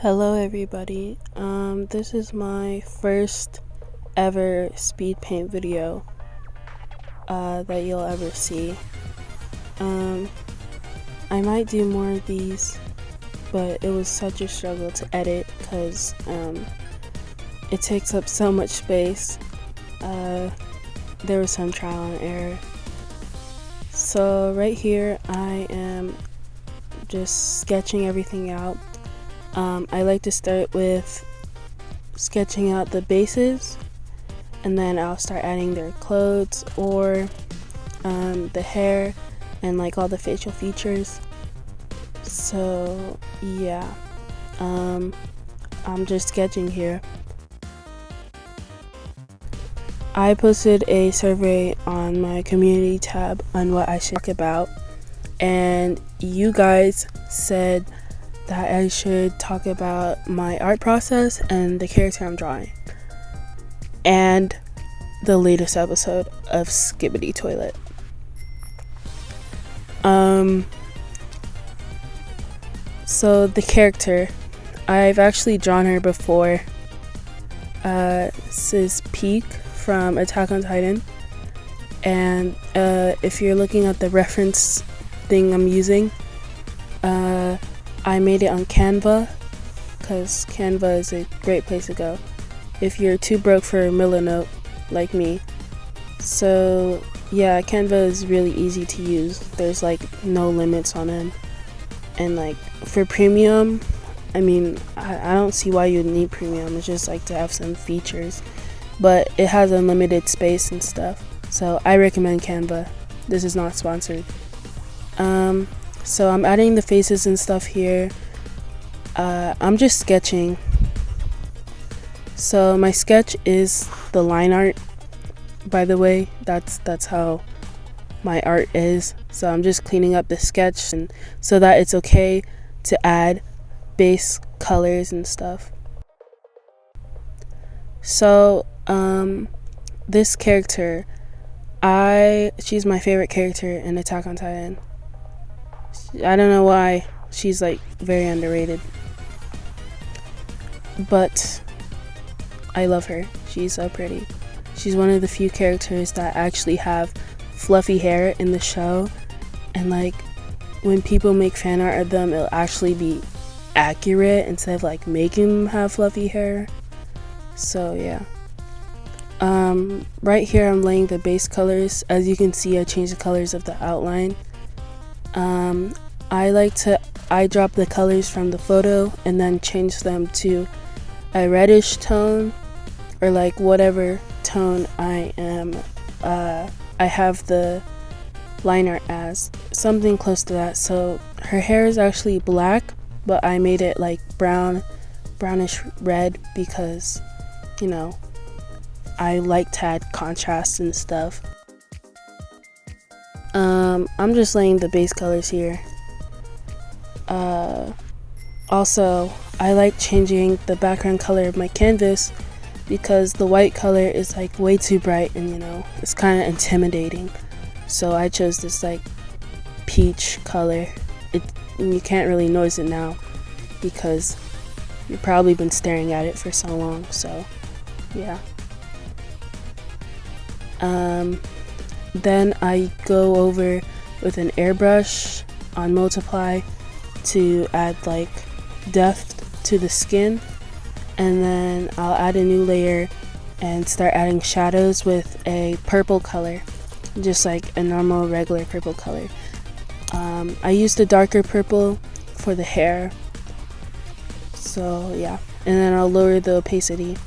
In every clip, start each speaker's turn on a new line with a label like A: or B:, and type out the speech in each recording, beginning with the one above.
A: Hello everybody, this is my first ever speed paint video that you'll ever see. I might do more of these, but it was such a struggle to edit because it takes up so much space. There was some trial and error. So right here I am just sketching everything out. I like to start with sketching out the bases, and then I'll start adding their clothes or the hair and like all the facial features. So yeah, I'm just sketching here. I posted a survey on my community tab on what I should talk about, and you guys said that I should talk about my art process and the character I'm drawing, and the latest episode of Skibbity Toilet. So the character, I've actually drawn her before. This is Pieck from Attack on Titan, and if you're looking at the reference thing I'm using, I made it on Canva, because Canva is a great place to go if you're too broke for a Milanote like me. So yeah, Canva is really easy to use. There's like no limits on it, and like for premium, I mean, I don't see why you'd need premium. It's just like to have some features, but it has unlimited space and stuff. So I recommend Canva. This is not sponsored. So I'm adding the faces and stuff here. I'm just sketching. So my sketch is the line art, by the way. That's how my art is. So I'm just cleaning up the sketch and so that it's okay to add base colors and stuff. So this character, she's my favorite character in Attack on Titan. I don't know why, she's like very underrated, but I love her. She's so pretty. She's one of the few characters that actually have fluffy hair in the show, and like when people make fan art of them, it'll actually be accurate instead of like making them have fluffy hair. So yeah. Right here I'm laying the base colors. As you can see, I changed the colors of the outline. I drop the colors from the photo and then change them to a reddish tone, or like whatever tone I have the line art as, something close to that. So her hair is actually black, but I made it like brownish red because, you know, I like to add contrast and stuff. I'm just laying the base colors here. Also, I like changing the background color of my canvas because the white color is like way too bright and, you know, it's kind of intimidating. So I chose this like peach color. You can't really notice it now because you've probably been staring at it for so long. So yeah. Then I go over with an airbrush on multiply to add like depth to the skin, and then I'll add a new layer and start adding shadows with a purple color, just like a normal regular purple color. I used a darker purple for the hair, so yeah, and then I'll lower the opacity,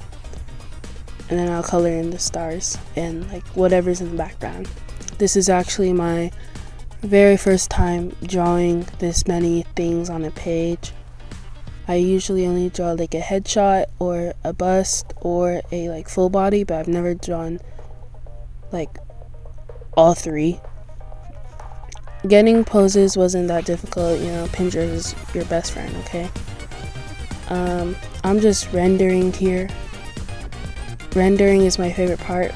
A: and then I'll color in the stars and like whatever's in the background. This is actually my very first time drawing this many things on a page. I usually only draw like a headshot or a bust or a like full body, but I've never drawn like all three. Getting poses wasn't that difficult, you know, Pinterest is your best friend, okay? I'm just rendering here. Rendering is my favorite part.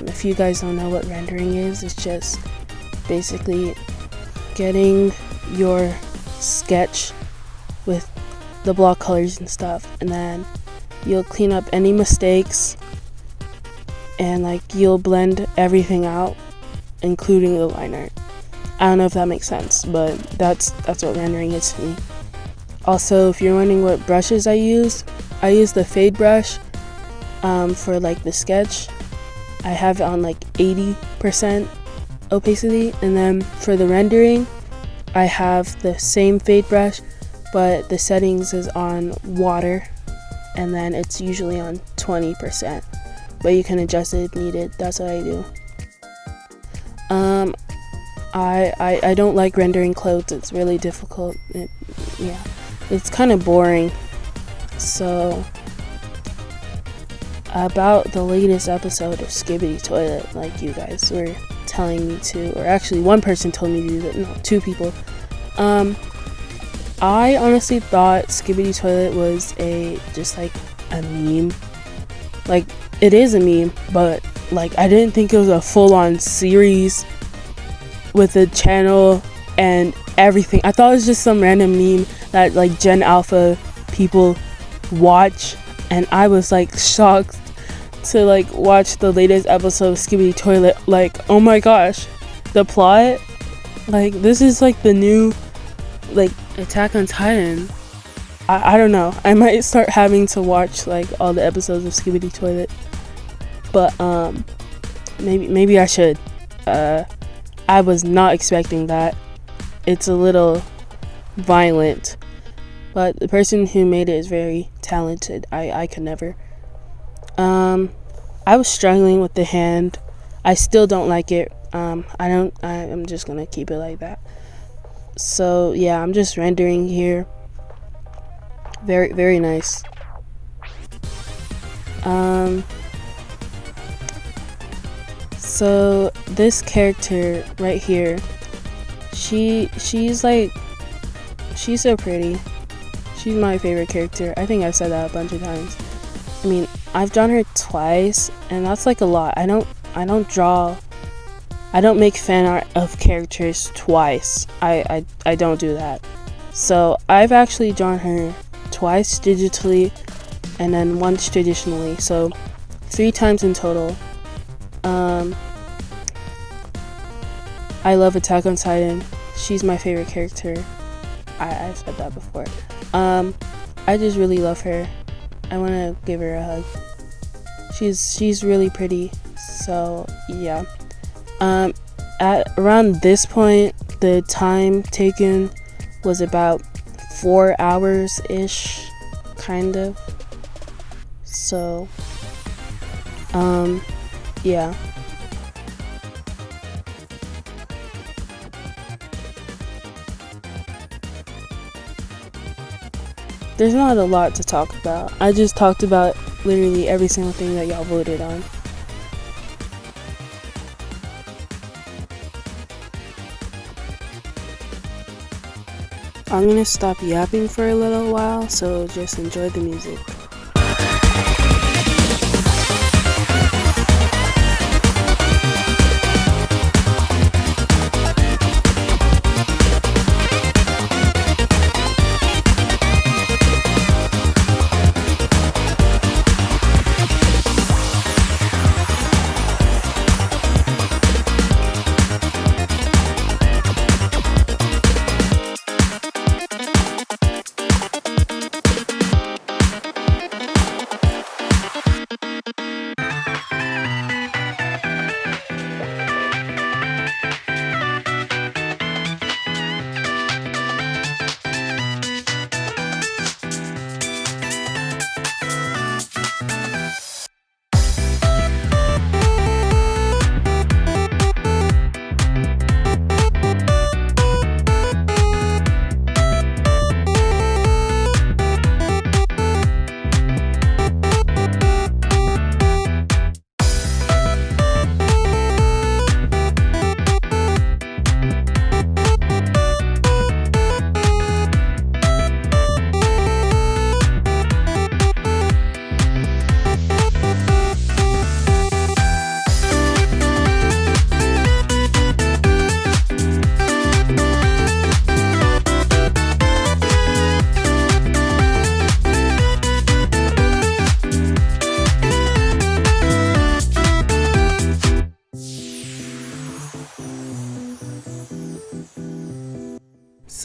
A: If you guys don't know what rendering is, it's just basically getting your sketch with the block colors and stuff, and then you'll clean up any mistakes, and like you'll blend everything out, including the line art. I don't know if that makes sense, but that's what rendering is to me. Also, if you're wondering what brushes I use the fade brush for like the sketch. I have it on like 80% opacity, and then for the rendering I have the same fade brush, but the settings is on water, and then it's usually on 20%, but you can adjust it if needed. That's what I do. I don't like rendering clothes. It's really difficult. It's kind of boring. So about the latest episode of Skibidi Toilet, like you guys were telling me to, or actually one person told me to do that. No, two people. I honestly thought Skibidi Toilet was just like a meme. Like, it is a meme, but like I didn't think it was a full-on series with a channel and everything. I thought it was just some random meme that like Gen Alpha people watch, and I was like shocked to like watch the latest episode of Skibidi Toilet. Like, oh my gosh, the plot, like this is like the new like Attack on Titan. I don't know, I might start having to watch like all the episodes of Skibidi Toilet, but maybe I should. I was not expecting that. It's a little violent, but the person who made it is very talented. I could never. I was struggling with the hand. I still don't like it. I'm just gonna keep it like that. So yeah, I'm just rendering here. Very, very nice. So this character right here, she's so pretty. She's my favorite character. I think I've said that a bunch of times. I mean, I've drawn her twice, and that's like a lot. I don't make fan art of characters twice. I don't do that. So I've actually drawn her twice digitally and then once traditionally, so 3 times in total. I love Attack on Titan. She's my favorite character. I've said that before. I just really love her. I want to give her a hug. She's really pretty. So yeah. At around this point, the time taken was about 4 hours ish, kind of. So yeah. There's not a lot to talk about. I just talked about literally every single thing that y'all voted on. I'm gonna stop yapping for a little while, so just enjoy the music.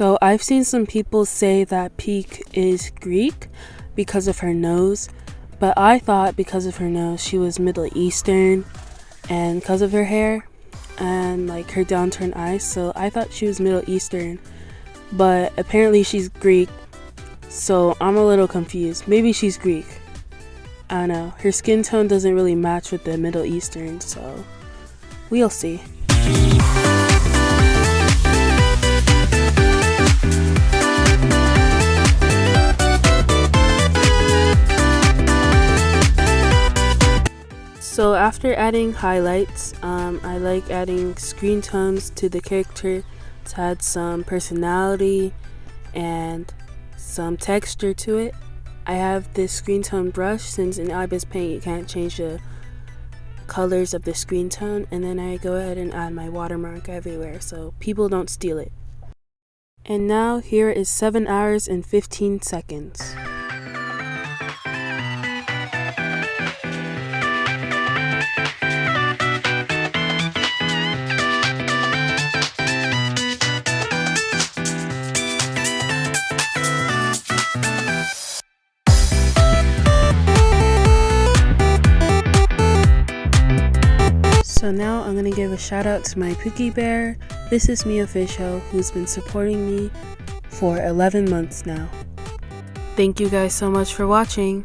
A: So I've seen some people say that Pieck is Greek because of her nose, but I thought because of her nose she was Middle Eastern, and because of her hair and like her downturned eyes, so I thought she was Middle Eastern, but apparently she's Greek, so I'm a little confused. Maybe she's Greek. I don't know. Her skin tone doesn't really match with the Middle Eastern, so we'll see. So after adding highlights, I like adding screen tones to the character to add some personality and some texture to it. I have this screen tone brush, since in Ibis Paint you can't change the colors of the screen tone, and then I go ahead and add my watermark everywhere so people don't steal it. And now here is 7 hours and 15 seconds. So now I'm going to give a shout out to my Pookie Bear. This is me official, who's been supporting me for 11 months now. Thank you guys so much for watching.